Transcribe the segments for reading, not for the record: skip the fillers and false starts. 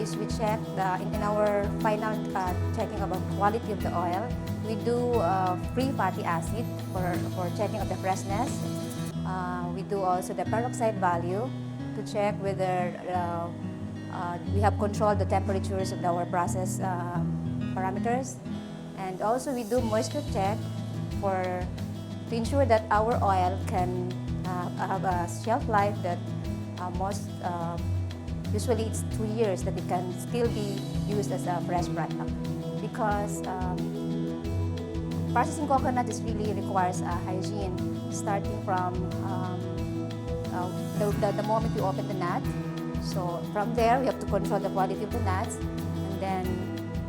is we check in our final checking about quality of the oil. We do free fatty acid for checking of the freshness. We do also the peroxide value to check whether we have controlled the temperatures of our process parameters. And also we do moisture check to ensure that our oil can have a shelf life that usually it's 2 years, that it can still be used as a fresh product. Because processing coconut really requires hygiene, starting from the moment you open the nut. So from there, we have to control the quality of the nuts, and then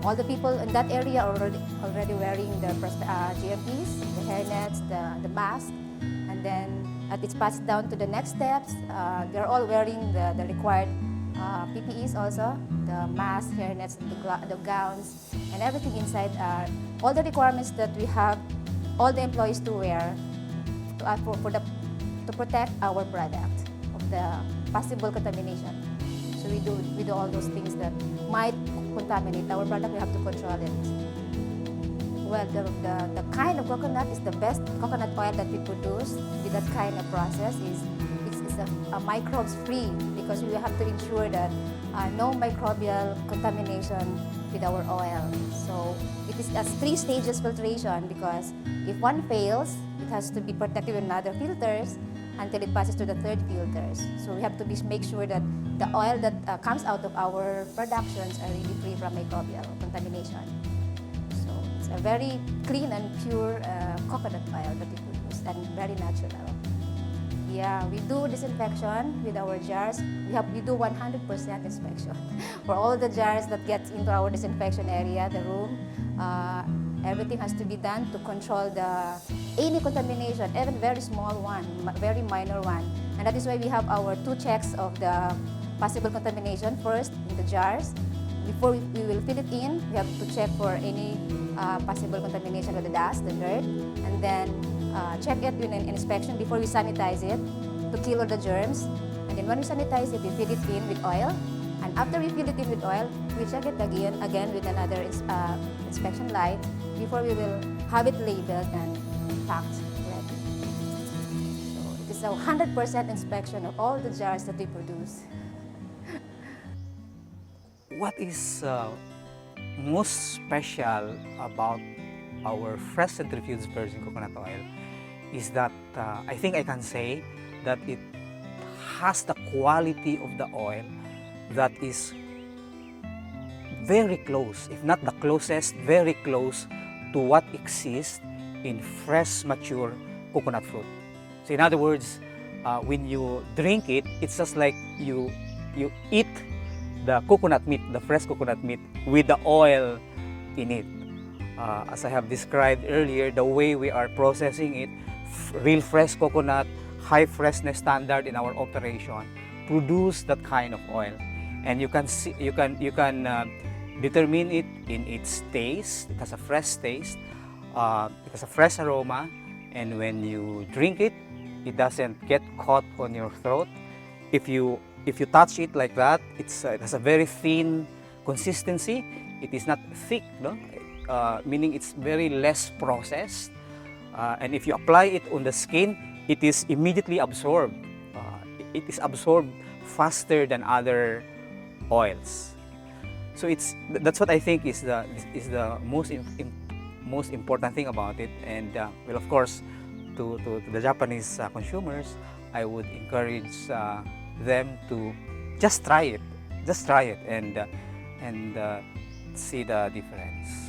all the people in that area are already wearing the GMPs, the hairnets, the mask, and then as it's passed down to the next steps, they're all wearing the required PPEs also, the mask, hairnets, the gowns, and everything inside are all the requirements that we have all the employees to wear to protect our product of the possible contamination. So we do all those things that might contaminate our product. We have to control it. Well, the kind of coconut is the best coconut oil that we produce with that kind of process is a microbes free, because we have to ensure that no microbial contamination with our oil. So it is a 3 stages filtration, because if one fails, it has to be protected with other filters until it passes to the 3rd filters. So we have to make sure that the oil that comes out of our productions are really free from microbial contamination. So it's a very clean and pure coconut oil that we produce, and very natural. Yeah, we do disinfection with our jars. We do 100% inspection for all the jars that get into our disinfection area, the room. Everything has to be done to control any contamination, even very small one, very minor one. And that is why we have our 2 checks of the possible contamination. First, in the jars. Before we will fill it in, we have to check for any possible contamination of the dust, the dirt, and then check it with an inspection before we sanitize it to kill all the germs. And then when we sanitize it, we fill it in with oil. And after we fill it in with oil, we check it again with another inspection light before we will have it labeled and packed ready. So it is a 100% inspection of all the jars that we produce. What is most special about our fresh centrifuged virgin coconut oil is that I think I can say that it has the quality of the oil that is very close, if not the closest, very close to what exists in fresh, mature coconut fruit. So in other words, when you drink it, it's just like you eat the coconut meat, the fresh coconut meat with the oil in it. As I have described earlier, the way we are processing it, real fresh coconut, high freshness standard in our operation, produce that kind of oil. And you can determine it in its taste. It has a fresh taste, it has a fresh aroma, and when you drink it, it doesn't get caught on your throat. If you touch it like that, it has a very thin consistency. It is not thick, no? Meaning it's very less processed. And if you apply it on the skin, it is immediately absorbed. It is absorbed faster than other oils. So that's what I think is the most important thing about it. And well, of course, to the Japanese consumers, I would encourage them to just try it and see the difference.